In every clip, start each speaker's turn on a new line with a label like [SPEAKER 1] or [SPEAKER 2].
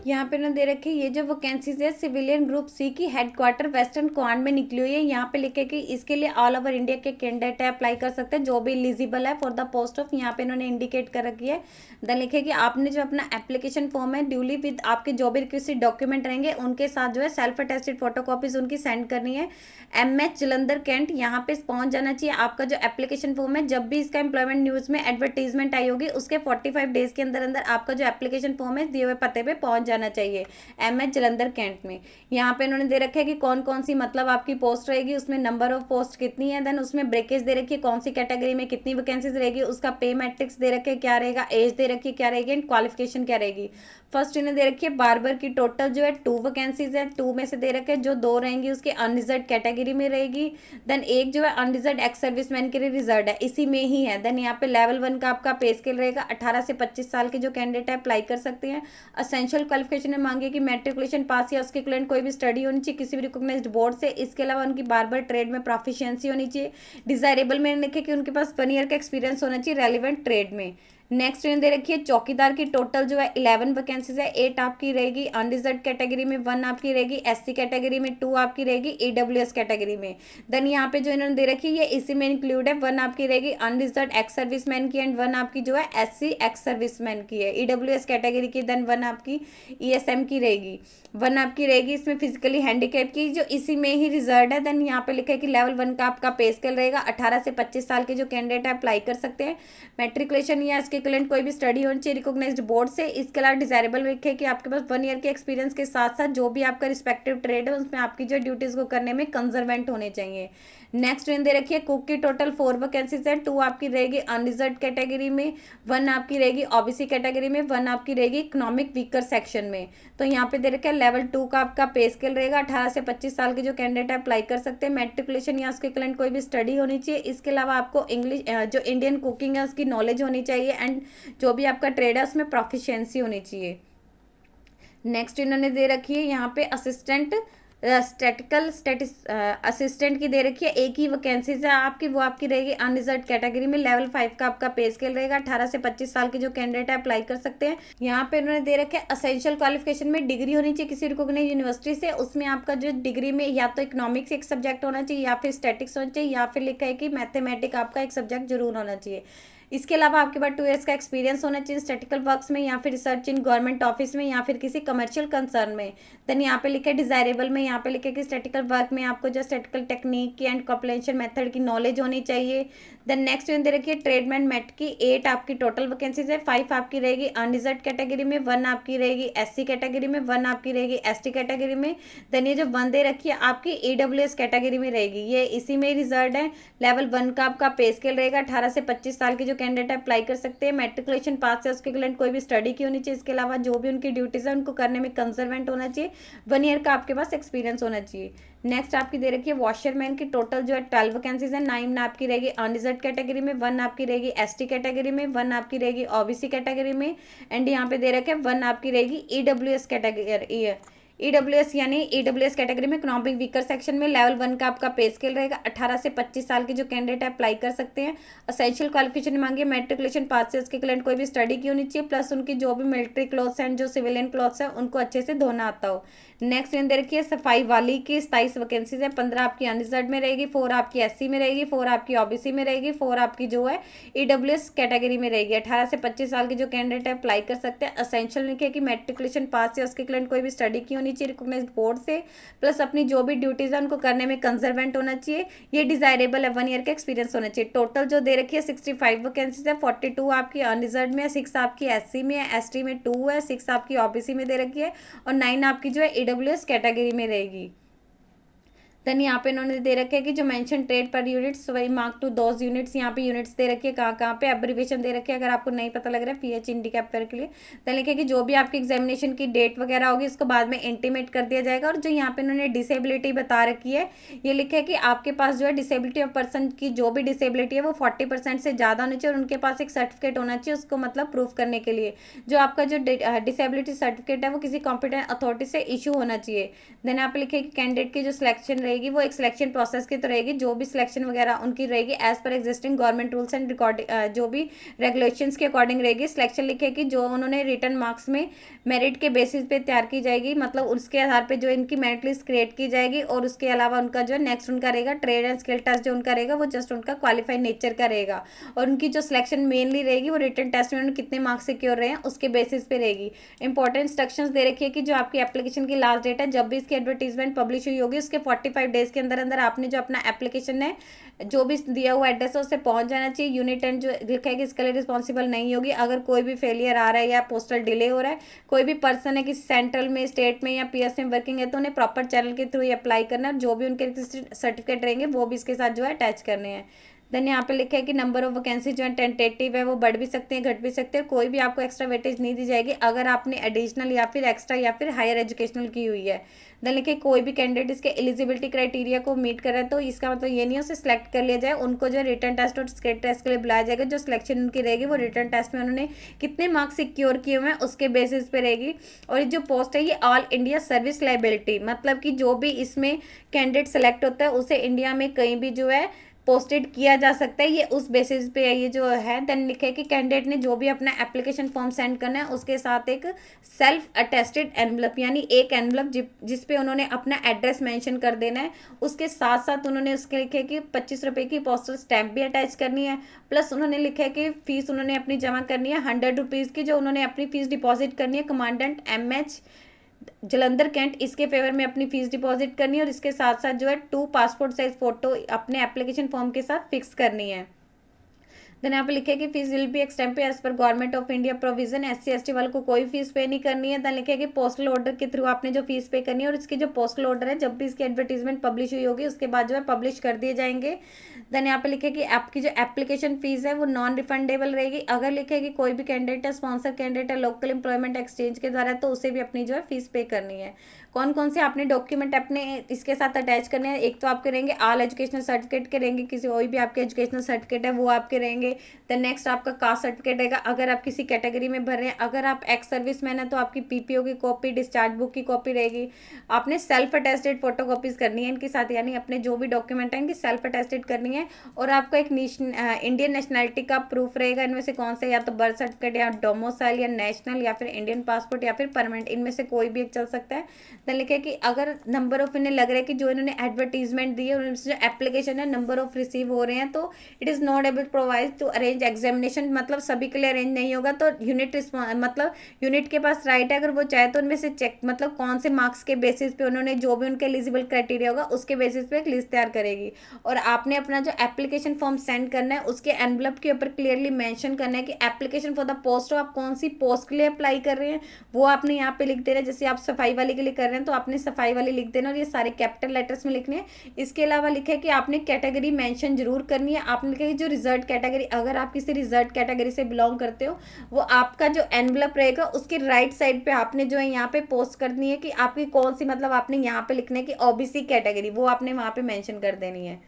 [SPEAKER 1] यहाँ पे ना दे रखे ये जो वैकेंसीज है सिविलियन ग्रुप सी की हेडक्वार्टर वेस्टर्न कमांड में निकली हुई है। यहाँ पे लिखे कि इसके लिए ऑल ओवर इंडिया के कैंडिडेट अप्लाई कर सकते हैं जो भी एलिजिबल है फॉर द पोस्ट ऑफ, यहाँ पे इन्होंने इंडिकेट कर रखी है। देन लिखे कि आपने जो अपना एप्लीकेशन फॉर्म है ड्यूली विद आपके जो भी रिक्वेस्टेड डॉक्यूमेंट रहेंगे उनके साथ जो है सेल्फ अटेस्टेड फोटोकॉपीज उनकी सेंड करनी है। एमएच जलंधर कैंट यहाँ पे पहुंच जाना चाहिए आपका जो एप्लीकेशन फॉर्म है। जब भी इसका एम्प्लॉयमेंट न्यूज में एडवर्टीजमेंट आई होगी उसके 45 डेज के अंदर अंदर आपका जो एप्लीकेशन फॉर्म है दिए हुए पते पे पहुंच जाना चाहिए एमएच जलंधर कैंट में। यहाँ पे इन्होंने दे रखा है कि कौन कौन सी मतलब आपकी पोस्ट रहेगी, उसमें नंबर ऑफ पोस्ट कितनी है, देन उसमें ब्रेकेज दे रखी है कौन सी कैटेगरी में कितनी वैकेंसीज रहेगी, उसका पे मैट्रिक्स दे रखे क्या रहेगा, एज दे रखी क्या रहेगी एंड क्वालिफिकेशन क्या रहेगी। फर्स्ट इन्हें दे रखी है बार्बर की टोटल जो है 2 वैकेंसीज है, 2 में से दे रखे जो 2 रहेंगी उसकी अनरिजर्व कैटेगरी में रहेगी। देन एक जो है अनरिजर्व एक्स सर्विसमैन के लिए रिजर्व है, इसी में ही है। देन यहाँ पे लेवल 1 का आपका पे स्केल रहेगा। 18 से 25 साल के जो कैंडिडेट है अप्लाई कर सकते हैं। असेंशियल क्वालिफिकेशन में मांगे कि मैट्रिकुलेशन पास या उसके इक्विवेलेंट कोई भी स्टडी होनी चाहिए किसी भी रिकॉग्नाइज्ड बोर्ड से। इसके अलावा उनकी बार्बर ट्रेड में प्रोफिशिएंसी होनी चाहिए। डिजायरेबल में लिखे कि उनके पास 1 ईयर का एक्सपीरियंस होना चाहिए रेलिवेंट ट्रेड में। नेक्स्ट इन्हें दे रखी है चौकीदार की टोटल जो है 11 वैकेंसीज है। 8 आपकी रहेगी अनरिजर्व कैटेगरी में, 1 आपकी रहेगी एससी कैटेगरी में, 2 आपकी रहेगी ईडब्ल्यूएस कैटेगरी में। देन यहाँ पे जो इन्होंने दे रखी है ये इसी में इंक्लूड है। 1 आपकी रहेगी अनरिजर्व एक्स सर्विसमैन की एंड 1 आपकी जो है एससी एक्स सर्विसमैन की है ईडब्ल्यूएस कैटेगरी की। देन 1 आपकी ईएसएम की रहेगी। 1 आपकी रहेगी इसमें फिजिकली हैंडीकैप की जो इसी में ही रिजर्व है। देन यहाँ पे लिखा है कि लेवल 1 का आपका पे स्केल रहेगा। 18 से 25 साल के जो कैंडिडेट है अप्लाई कर सकते हैं। मैट्रिकुलेशन या इसके इक्विवेलेंट कोई भी स्टडी होनी चाहिए रिकॉग्नाइज्ड बोर्ड से। इसके अलावा डिजायरेबल लिखे कि आपके पास 1 ईयर के एक्सपीरियंस के साथ साथ जो भी आपका रिस्पेक्टिव ट्रेड है उसमें आपकी जो ड्यूटीज को करने में कंजर्वेंट होने चाहिए। नेक्स्ट दे रखी है कुक की टोटल 4 वैकेंसीज है। 2 आपकी रहेगी अनरिजर्व कैटेगरी में, 1 आपकी रहेगी ओबीसी कैटेगरी में, 1 आपकी रहेगी इकोनॉमिक वीकर सेक्शन में। तो यहाँ पे दे रखा है लेवल 2 का आपका पे स्केल रहेगा। 18 से 25 साल के जो कैंडिडेट है अप्लाई कर सकते हैं। मैट्रिकुलेशन या उसके इक्विवेलेंट कोई भी स्टडी होनी चाहिए। इसके अलावा आपको इंग्लिश जो इंडियन कुकिंग है उसकी नॉलेज होनी चाहिए एंड जो भी आपका ट्रेड है उसमें प्रोफिशिएंसी होनी चाहिए। नेक्स्ट इन्होंने दे रखी है यहाँ पे असिस्टेंट स्टैटिकल असिस्टेंट की दे रखी है। एक ही वैकेंसीज है आपकी, वो आपकी रहेगी अनरिजर्व कैटेगरी में। लेवल 5 का आपका पे स्केल रहेगा। 18 से 25 साल के जो कैंडिडेट है अप्लाई कर सकते हैं। यहाँ पे उन्होंने दे रखे असेंशियल क्वालिफिकेशन में डिग्री होनी चाहिए किसी रिकॉग्नाइज्ड यूनिवर्सिटी से। उसमें आपका जो डिग्री में या तो इकोनॉमिक्स एक सब्जेक्ट होना चाहिए या फिर स्टैटिक्स होना चाहिए या फिर लिखा है कि मैथमेटिक आपका एक सब्जेक्ट जरूर होना चाहिए। इसके अलावा आपके पास 2 ईयर्स का एक्सपीरियंस होना चाहिए स्टैटिकल वर्क्स में या फिर रिसर्च इन गवर्नमेंट ऑफिस में या फिर किसी कमर्शियल कंसर्न में। देन यहाँ पे लिखे डिजायरेबल में यहाँ पे लिखे कि स्टैटिकल वर्क में आपको जो स्टैटिकल टेक्निक की एंड कॉम्प्लेंशन मेथड की नॉलेज होनी चाहिए। देन नेक्स्ट दे रखिए ट्रेडमैन मेट की 8 आपकी टोटल वैकेंसीज है। 5 आपकी रहेगी अनरिजर्व कैटेगरी में, 1 आपकी रहेगी एससी कैटेगरी में, 1 आपकी रहेगी एसटी कैटेगरी में। देन ये जो 1 दे रखी है आपकी ईडब्ल्यूएस कैटेगरी में रहेगी, ये इसी में रिजर्व है। लेवल 1 का आपका पे स्केल रहेगा। 18 से 25 साल के जो कैंडिडेट अप्लाई कर सकते हैं। मैट्रिकुलेशन पास है उसके इक्विवेलेंट कोई भी स्टडी की होनी चाहिए। इसके अलावा जो भी उनकी ड्यूटीज है उनको करने में कंजर्वेंट होना चाहिए। 1 ईयर का आपके पास एक्सपीरियंस होना चाहिए। नेक्स्ट आपकी दे रखी है वॉशरमैन की टोटल जो है 12 वैकेंसीज है। 9 आपकी रहेगी अनरिजर्व कैटेगरी में, 1 आपकी रहेगी एसटी कैटेगरी में, 1 आपकी रहेगी ओबीसी कैटेगरी में एंड यहाँ पे दे रखे 1 आपकी रहेगी ईडब्ल्यूएस कैटेगरी ईडब्ल्यूएस यानी ईडब्ल्यूएस कैटेगरी में इकोनॉमिक वीकर सेक्शन में। लेवल 1 का आपका पे स्केल रहेगा। 18 से 25 साल के जो कैंडिडेट है अप्लाई कर सकते हैं। असेंशियल क्वालिफिकेशन मांगी मैट्रिकुलेशन पास से उसके इक्विवेलेंट कोई भी स्टडी की होनी चाहिए, प्लस उनकी जो भी मिलिट्री क्लॉथ्स हैं जो सिविलियन क्लॉथ्स हैं उनको अच्छे से धोना आता हो। नेक्स्ट इन दे रखी है सफाई वाली की 27 वैकेंसीज है। 15 आपकी अनरिजर्व में रहेगी, 4 आपकी एससी में रहेगी, 4 आपकी ओबीसी में रहेगी, 4 आपकी जो है ईडब्ल्यूएस कैटेगरी में रहेगी। 18 से 25 साल के जो कैंडिडेट है अप्लाई कर सकते हैं। असेंशियल लिखे कि मैट्रिकुलेशन पास या उसके इक्विवेलेंट कोई भी स्टडी की होनी चाहिए रिकॉग्नाइज्ड बोर्ड से, प्लस अपनी जो भी ड्यूटीज है उनको करने में कंजर्वेंट होना चाहिए। ये डिजायरेबल है, 1 ईयर का एक्सपीरियंस होना चाहिए। टोटल जो दे रखी है 65 वैकेंसीज है। 42 आपकी अनरिजर्व में है, 6 आपकी एससी में है, एसटी में 2 है, 6 आपकी ओबीसी में दे रखी है और 9 आपकी जो है ईडब्ल्यूएस कैटेगरी में रहेगी। देन यहाँ पे इन्होंने दे रखे है कि जो मेंशन ट्रेड पर यूनिट्स वही मार्क टू दोज यूनिट्स, यहाँ पे यूनिट्स दे रखी है कहाँ पे, एब्रीवेशन दे रखी है अगर आपको नहीं पता लग रहा है पीएच इंडिकैप के लिए। देन लिखे कि जो भी आपकी एग्जामिनेशन की डेट वगैरह होगी उसको बाद में इंटीमेट कर दिया जाएगा। और जो यहाँ पे इन्होंने डिसेबिलिटी बता रखी है, ये लिखे है कि आपके पास जो है डिसेबिलिटी ऑफ पर्सन की जो भी डिसेबिलिटी है वो 40% से ज़्यादा होनी चाहिए और उनके पास एक सर्टिफिकेट होना चाहिए उसको मतलब प्रूफ करने के लिए। जो आपका जो डिसेबिलिटी सर्टिफिकेट है वो किसी कॉम्पिटेंट अथॉरिटी से इशू होना चाहिए। देन यहाँ पे लिखे कि कैंडिडेट की जो सिलेक्शन रहेगी रहेगी वो एक सिलेक्शन प्रोसेस की तो रहेगी, जो भी सिलेक्शन वगैरह उनकी रहेगी एज पर existing government rules and recording जो भी रेगुलेशंस के अकॉर्डिंग रहेगी। सिलेक्शन लिखेगी जो उन्होंने रिटर्न मार्क्स में मेरिट के बेसिस पे तैयार की जाएगी, मतलब उसके आधार पे जो इनकी मेरिट लिस्ट क्रिएट की जाएगी। और उसके अलावा उनका जो नेक्स्ट उनका रहेगा ट्रेड एंड स्किल टेस्ट जो उनका रहेगा वो जस्ट उनका क्वालिफाइड नेचर का रहेगा। और उनकी जो सिलेक्शन मेनली रहेगी वो रिटर्न टेस्ट में उन्होंने कितने मार्क्स सिक्योर रहे हैं उसके बेसिस पे रहेगी। इंपॉर्टेंट इंस्ट्रक्शंस दे रखी है कि जो आपकी एप्लीकेशन की लास्ट डेट है, जब भी इसकी एडवर्टीजमेंट पब्लिश हुई होगी उसके 45 डेज के अंदर अंदर आपने जो अपना एप्लीकेशन है जो भी दिया हुआ एड्रेस है उससे पहुंच जाना चाहिए। यूनिट एंड जो लिखा है कि इसके लिए रिस्पॉन्सिबल नहीं होगी अगर कोई भी फेलियर आ रहा है या पोस्टल डिले हो रहा है। कोई भी पर्सन है कि सेंट्रल में, स्टेट में या पीएस में वर्किंग है तो उन्हें प्रॉपर चैनल के थ्रू अप्लाई करना है। और जो भी उनके सर्टिफिकेट रहेंगे वो भी इसके साथ जो है अटैच करने हैं। देन यहाँ पे लिखा है कि नंबर ऑफ वैकेंसी जो है टेंटेटिव है, वो बढ़ भी सकते हैं घट भी सकते हैं, कोई भी आपको एक्स्ट्रा वेटेज नहीं दी जाएगी अगर आपने एडिशनल या फिर एक्स्ट्रा या फिर हायर एजुकेशनल की हुई है। देन लिखे कोई भी कैंडिडेट इसके एलिजिबिलिटी क्राइटेरिया को मीट कर रहा है तो इसका मतलब ये नहीं है उसे सिलेक्ट कर लिया जाए, उनको जो रिटर्न टेस्ट और स्किल टेस्ट के लिए बुलाया जाएगा। जो सिलेक्शन उनकी रहेगी वो रिटर्न टेस्ट में उन्होंने कितने मार्क्स सिक्योर किए हुए हैं उसके बेसिस पे रहेगी। और जो पोस्ट है ये ऑल इंडिया सर्विस लाइबिलिटी, मतलब कि जो भी इसमें कैंडिडेट सेलेक्ट होता है उसे इंडिया में कहीं भी जो है पोस्टेड किया जा सकता है, ये उस बेसिस पे ये जो है। देन लिखे कि कैंडिडेट ने जो भी अपना एप्लीकेशन फॉर्म सेंड करना है उसके साथ एक सेल्फ अटेस्टेड एनवलप यानी एक एनवलप जिस पे उन्होंने अपना एड्रेस मेंशन कर देना है। उसके साथ साथ उन्होंने उसके लिखे कि 25 रुपये की पोस्टल स्टैंप भी अटैच करनी है। प्लस उन्होंने लिखा है कि फीस उन्होंने अपनी जमा करनी है 100 रुपीज़ की, जो उन्होंने अपनी फीस डिपॉजिट करनी है कमांडेंट MH जलंधर कैंट इसके फेवर में अपनी फीस डिपॉजिट करनी है। और इसके साथ साथ जो है 2 पासपोर्ट साइज फोटो अपने एप्लीकेशन फॉर्म के साथ फिक्स करनी है। देन यहाँ पे लिखे कि fees will be exempted as per government of India provision. SC ST वालों को कोई फीस पे नहीं करनी है। देन लिखे कि पोस्टल ऑर्डर के थ्रू आपने जो फीस पे करनी है और इसकी जो पोस्टल ऑर्डर है जब भी इसकी एडवर्टीजमेंट पब्लिश हुई होगी उसके बाद जो है पब्लिश कर दिए जाएंगे। देन यहाँ पे लिखे कि आपकी जो एप्लीकेशन फीस है वो नॉन रिफंडेबल रहेगी। अगर लिखे कि कोई भी कैंडिडेट है, स्पॉन्सर कैंडिडेट है लोकल एम्प्लॉयमेंट एक्सचेंज के द्वारा, तो उसे भी अपनी जो है फीस पे करनी है। कौन कौन से आपने डॉक्यूमेंट अपने इसके साथ अटैच करने हैं, एक तो आपके रहेंगे ऑल एजुकेशनल सर्टिफिकेट के रहेंगे, किसी कोई भी आपके एजुकेशनल सर्टिफिकेट है वो आपके रहेंगे। देन नेक्स्ट आपका कास्ट सर्टिफिकेट रहेगा अगर आप किसी कैटेगरी में भर रहे हैं। अगर आप एक्स सर्विस मैन है तो आपकी PPO की कॉपी, डिस्चार्ज बुक की कॉपी रहेगी। आपने सेल्फ अटेस्टेड फोटो कॉपीज करनी है इनके साथ, यानी अपने जो भी डॉक्यूमेंट है इनकी सेल्फ अटेस्टेड करनी है। और आपका एक इंडियन नेशनलिटी का प्रूफ रहेगा, इनमें से कौन सा, या तो बर्थ सर्टिफिकेट या डोमिसाइल या नेशनल या फिर इंडियन पासपोर्ट या फिर परमानेंट, इनमें से कोई भी एक चल सकता है। देन लिखे कि अगर नंबर ऑफ इन्हें लग रहा है कि जो इन्होंने एडवर्टीजमेंट दी है और जो एप्लीकेशन है नंबर ऑफ रिसीव हो रहे हैं तो it is not able provide to arrange examination, मतलब सभी के लिए अरेंज नहीं होगा। तो यूनिट मतलब यूनिट के पास राइट है अगर वो चाहे तो उनमें से चेक मतलब कौन से मार्क्स के बेसिस पे उन्होंने जो भी उनके एलिजिबल क्राइटेरिया होगा उसके बेसिस पे एक लिस्ट तैयार करेगी। और आपने अपना जो एप्लीकेशन फॉर्म सेंड करना है उसके एनवलप के ऊपर क्लियरली मेंशन करना है कि एप्लीकेशन फॉर द पोस्ट हो, आप कौन सी पोस्ट के लिए अप्लाई कर रहे हैं वो आपने यहाँ पे लिख देना है। जैसे आप सफाई वाले के लिए कर रहे हैं तो आपने सफाई वाली लिख देना और ये सारे कैपिटल लेटर्स में लिखने हैं। इसके अलावा लिखा है कि आपने कैटेगरी मेंशन जरूर करनी है। आपने लिखा है कि जो रिजर्ट कैटेगरी, अगर आप किसी रिजर्ट कैटेगरी से बिलोंग करते हो वो आपका जो एनवलप रहेगा उसके राइट साइड पे आपने जो है यहाँ पे पोस्ट करनी है कि आपकी कौन सी, मतलब आपने यहाँ पे लिखने की OBC कैटेगरी वो आपने वहाँ पे मेंशन कर देनी है।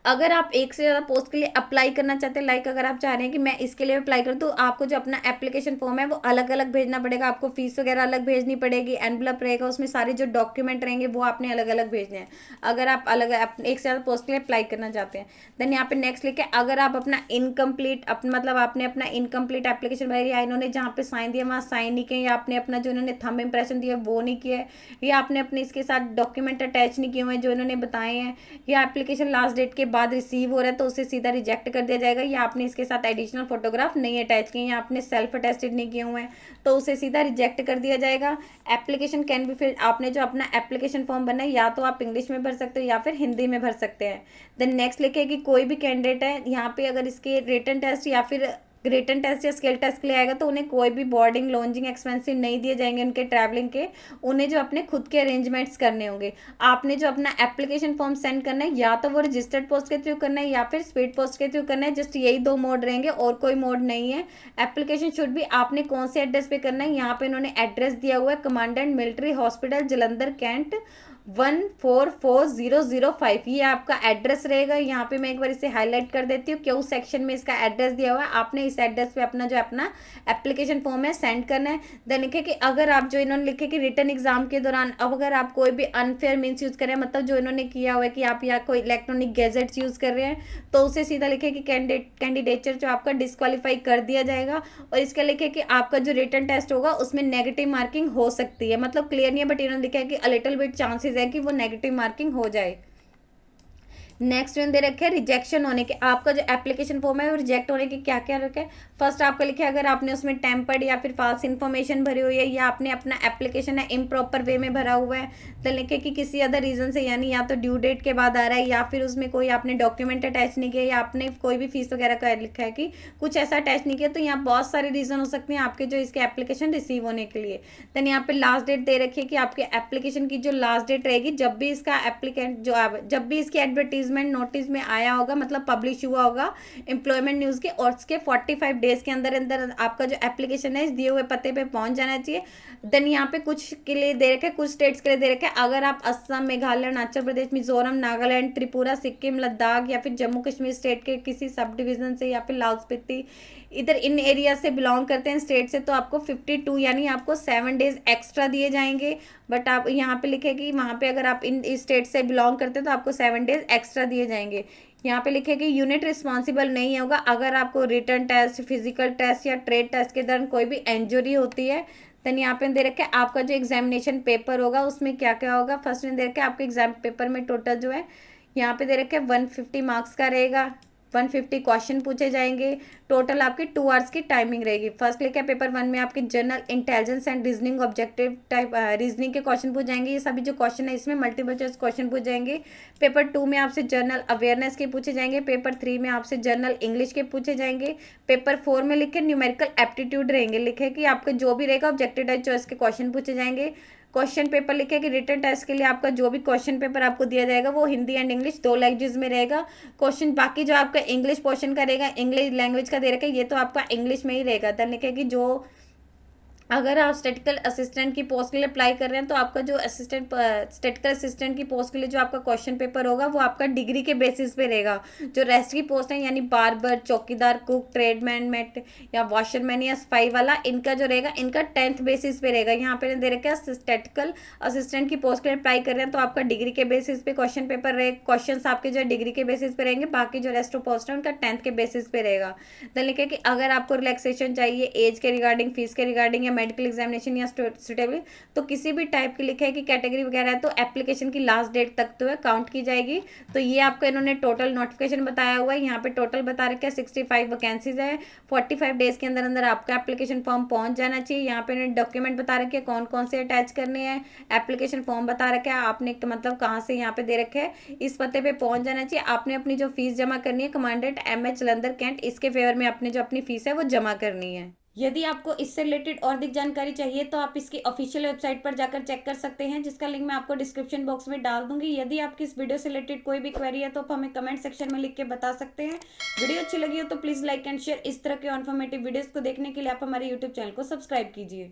[SPEAKER 1] अगर आप एक से ज़्यादा पोस्ट के लिए अप्लाई करना चाहते हैं, लाइक अगर आप चाह रहे हैं कि मैं इसके लिए अप्लाई करूँ तो आपको जो अपना एप्लीकेशन फॉर्म है वो अलग अलग भेजना पड़ेगा। आपको फीस वगैरह अलग भेजनी पड़ेगी, एनवलप रहेगा उसमें सारे जो डॉक्यूमेंट रहेंगे वो आपने अलग अलग भेजने हैं अगर आप अलग एक से ज़्यादा पोस्ट के लिए अप्लाई करना चाहते हैं। देन यहाँ पे नेक्स्ट लिखे अगर आप अपना इनकम्प्लीट मतलब आपने अपना इनकम्प्लीट एप्लीकेशन भरी या इन्होंने जहाँ पे साइन दिया वहाँ साइन नहीं किया, या आपने अपना जो इन्होंने थंब इंप्रेशन दिया वो नहीं किया है, या आपने अपने इसके साथ डॉक्यूमेंट अटैच नहीं किए हुए हैं जो इन्होंने बताए हैं, या एप्लीकेशन लास्ट डेट के बाद रिसीव हो रहा है तो उसे सीधा रिजेक्ट कर दिया जाएगा, या आपने इसके साथ एडिशनल फोटोग्राफ नहीं अटैच किए, या आपने सेल्फ अटेस्टेड नहीं किए हुए हैं तो उसे सीधा रिजेक्ट कर दिया जाएगा। एप्लीकेशन कैन बी फिल्ड, आपने जो अपना एप्लीकेशन फॉर्म भरना है या तो आप इंग्लिश में भर सकते हो या फिर हिंदी में भर सकते हैं। देन नेक्स्ट लिखे कि कोई भी कैंडिडेट है यहाँ पे अगर इसके रिटन टेस्ट या फिर रिटन टेस्ट या स्किल टेस्ट के लिए आएगा तो उन्हें कोई भी बोर्डिंग लॉन्जिंग एक्सपेंसिव नहीं दिए जाएंगे उनके ट्रैवलिंग के, उन्हें जो अपने खुद के अरेंजमेंट्स करने होंगे। आपने जो अपना एप्लीकेशन फॉर्म सेंड करना है या तो वो रजिस्टर्ड पोस्ट के थ्रू करना है या फिर स्पीड पोस्ट के थ्रू करना है, जस्ट यही 2 मोड रहेंगे और कोई मोड नहीं है। एप्लीकेशन शुड भी आपने कौन से एड्रेस पे करना है, यहाँ पे इन्होंने एड्रेस दिया हुआ है commandant military hospital Jalandhar Cantt 144,005 ये आपका एड्रेस रहेगा। यहाँ पे मैं एक बार इसे हाईलाइट कर देती हूँ क्यों सेक्शन में इसका एड्रेस दिया हुआ है। आपने इस एड्रेस पे अपना जो अपना एप्लीकेशन फॉर्म है सेंड करना है। देन लिखे कि अगर आप जो इन्होंने लिखे कि रिटर्न एग्जाम के दौरान अब अगर आप कोई भी अनफेयर मीन्स यूज़ कर रहे हैं, मतलब जो इन्होंने किया हुआ है कि आप या कोई इलेक्ट्रॉनिक गैजेट्स यूज़ कर रहे हैं, तो उसे सीधा लिखे कि कैंडिडेचर जो आपका डिस्क्वालीफाई कर दिया जाएगा। और इसका लिखे कि आपका जो रिटर्न टेस्ट होगा उसमें नेगेटिव मार्किंग हो सकती है, मतलब क्लियर नहीं है बट इन्होंने लिखा है कि अ लिटिल बिट चांसेस है कि वो नेगेटिव मार्किंग हो जाए। नेक्स्ट वन दे रखे हैं रिजेक्शन होने के, आपका जो एप्लीकेशन फॉर्म है वो रिजेक्ट होने के क्या क्या रखे हैं। फर्स्ट आपका लिखे अगर आपने उसमें टेम्पर्ड या फिर फॉल्स इन्फॉर्मेशन भरी हुई है या आपने अपना एप्लीकेशन है इम्प्रॉपर वे में भरा हुआ है, तो लिखे कि किसी अदर रीज़न से यानी या तो ड्यू डेट के बाद आ रहा है या फिर उसमें कोई आपने डॉक्यूमेंट अटैच नहीं किया या आपने कोई भी फीस वगैरह का लिखा है कि कुछ ऐसा अटैच नहीं किया, तो यहाँ बहुत सारे रीज़न हो सकते हैं आपके जो इसके एप्लीकेशन रिसीव होने के लिए। देन यहाँ पे लास्ट डेट दे रखी है कि आपके एप्लीकेशन की जो लास्ट डेट रहेगी जब भी इसका एप्लीकेंट जब भी इसकी एडवर्टीजमेंट नोटिस में आया होगा, मतलब पब्लिश हुआ होगा एम्प्लॉयमेंट न्यूज़ के, और उसके 45 डेज के अंदर अंदर आपका जो एप्लीकेशन है इस दिए हुए पते पे पहुंच जाना चाहिए। देन यहाँ पे कुछ के लिए दे रखे, कुछ स्टेट्स के लिए दे रखे, अगर आप असम, मेघालय, अरुणाचल प्रदेश, मिजोरम, नागालैंड, त्रिपुरा, सिक्किम, लद्दाख या फिर जम्मू कश्मीर स्टेट के किसी सब डिवीजन से या फिर लाहौल स्पीति इधर इन एरिया से बिलोंग करते हैं स्टेट से, तो आपको 52 यानी आपको 7 डेज एक्स्ट्रा दिए जाएंगे। बट आप यहाँ पे लिखेगी वहाँ पे अगर आप इन स्टेट से बिलोंग करते हैं तो आपको 7 डेज एक्स्ट्रा दिए जाएंगे। यहाँ पे लिखेगी यूनिट रिस्पॉन्सिबल नहीं होगा अगर आपको रिटर्न टेस्ट, फिजिकल टेस्ट या ट्रेड टेस्ट के दौरान कोई भी इंजरी होती है। देन यहाँ पे दे रखे आपका जो एग्जामिनेशन पेपर होगा उसमें क्या क्या होगा। फर्स्ट में दे रखे आपके एग्जाम पेपर में टोटल जो है यहाँ पे दे रखे 150 मार्क्स का रहेगा, 150 क्वेश्चन पूछे जाएंगे, टोटल आपकी 2 आवर्स की टाइमिंग रहेगी। फर्स्ट लिखा है पेपर 1 में आपके general intelligence and reasoning objective type reasoning के क्वेश्चन पूछ जाएंगे, ये सभी जो क्वेश्चन है इसमें मल्टीपल चॉइस क्वेश्चन पूछ जाएंगे। पेपर 2 में आपसे जनरल अवेयरनेस के पूछे जाएंगे, पेपर 3 में आपसे जनरल इंग्लिश के पूछे जाएंगे, पेपर 4 में लिखे न्यूमेरिकल एप्टीट्यूड रहेंगे, लिखे कि आपका जो भी रहेगा ऑब्जेक्टिव टाइप चॉइस के क्वेश्चन पूछे जाएंगे। क्वेश्चन पेपर लिखे कि रिटन टेस्ट के लिए आपका जो भी क्वेश्चन पेपर आपको दिया जाएगा वो हिंदी एंड इंग्लिश 2 लैंग्वेज में रहेगा। क्वेश्चन बाकी जो आपका इंग्लिश पोर्शन का रहेगा, इंग्लिश लैंग्वेज का दे रखा है, ये तो आपका इंग्लिश में ही रहेगा। देन लिखे कि जो अगर आप स्टैटिकल असिस्टेंट की पोस्ट के लिए अप्लाई कर रहे हैं तो आपका जो स्टैटिकल असिस्टेंट की पोस्ट के लिए जो आपका क्वेश्चन पेपर होगा वो आपका डिग्री के बेसिस पे रहेगा। जो रेस्ट की पोस्ट है यानी बार्बर, चौकीदार, कुक, ट्रेडमैन, मेट या वॉशरमैन या स्पाई वाला, इनका जो रहेगा इनका 10th बेसिस पे रहेगा। यहाँ पे दे रखा है स्टैटिकल असिस्टेंट की पोस्ट के लिए अप्लाई कर रहे हैं तो आपका डिग्री के बेसिस पे क्वेश्चन पेपर रहे, क्वेश्चन आपके जो डिग्री के बेसिस पे रहेंगे, बाकी जो रेस्ट ऑफ पोस्ट है उनका 10th के बेसिस पे रहेगा। देन लिखे कि अगर आपको रिलैक्सेशन चाहिए एज के रिगार्डिंग, फीस के रिगार्डिंग या मेडिकल एग्जामिनेशन या सुटेबल, तो किसी भी टाइप की लिखा है कि कैटेगरी वगैरह है तो एप्लीकेशन की लास्ट डेट तक तो है काउंट की जाएगी। तो ये आपको इन्होंने टोटल नोटिफिकेशन बताया हुआ है, यहाँ पे टोटल बता रखे हैं 65 वैकेंसीज है, 45 डेज के अंदर अंदर आपका एप्लीकेशन फॉर्म पहुंच जाना चाहिए। यहाँ पे इन्होंने डॉक्यूमेंट बता रखे हैं कौन कौन से अटैच करने हैं, एप्लीकेशन फॉर्म बता रखा है आपने मतलब कहाँ से यहाँ पे दे रखे हैं, इस पते पे पहुंच जाना चाहिए। आपने अपनी जो फीस जमा करनी है कमांडेंट MH जलंधर कैंट, इसके फेवर में अपने जो अपनी फीस है वो जमा करनी है। यदि आपको इससे रिलेटेड और अधिक जानकारी चाहिए तो आप इसकी ऑफिशियल वेबसाइट पर जाकर चेक कर सकते हैं, जिसका लिंक मैं आपको डिस्क्रिप्शन बॉक्स में डाल दूंगी। यदि आपकी इस वीडियो से रिलेटेड कोई भी क्वेरी है तो आप हमें कमेंट सेक्शन में लिख के बता सकते हैं। वीडियो अच्छी लगी हो तो प्लीज़ लाइक एंड शेयर। इस तरह के इन्फॉर्मेटिव वीडियोज़ को देखने के लिए आप हमारे यूट्यूब चैनल को सब्सक्राइब कीजिए।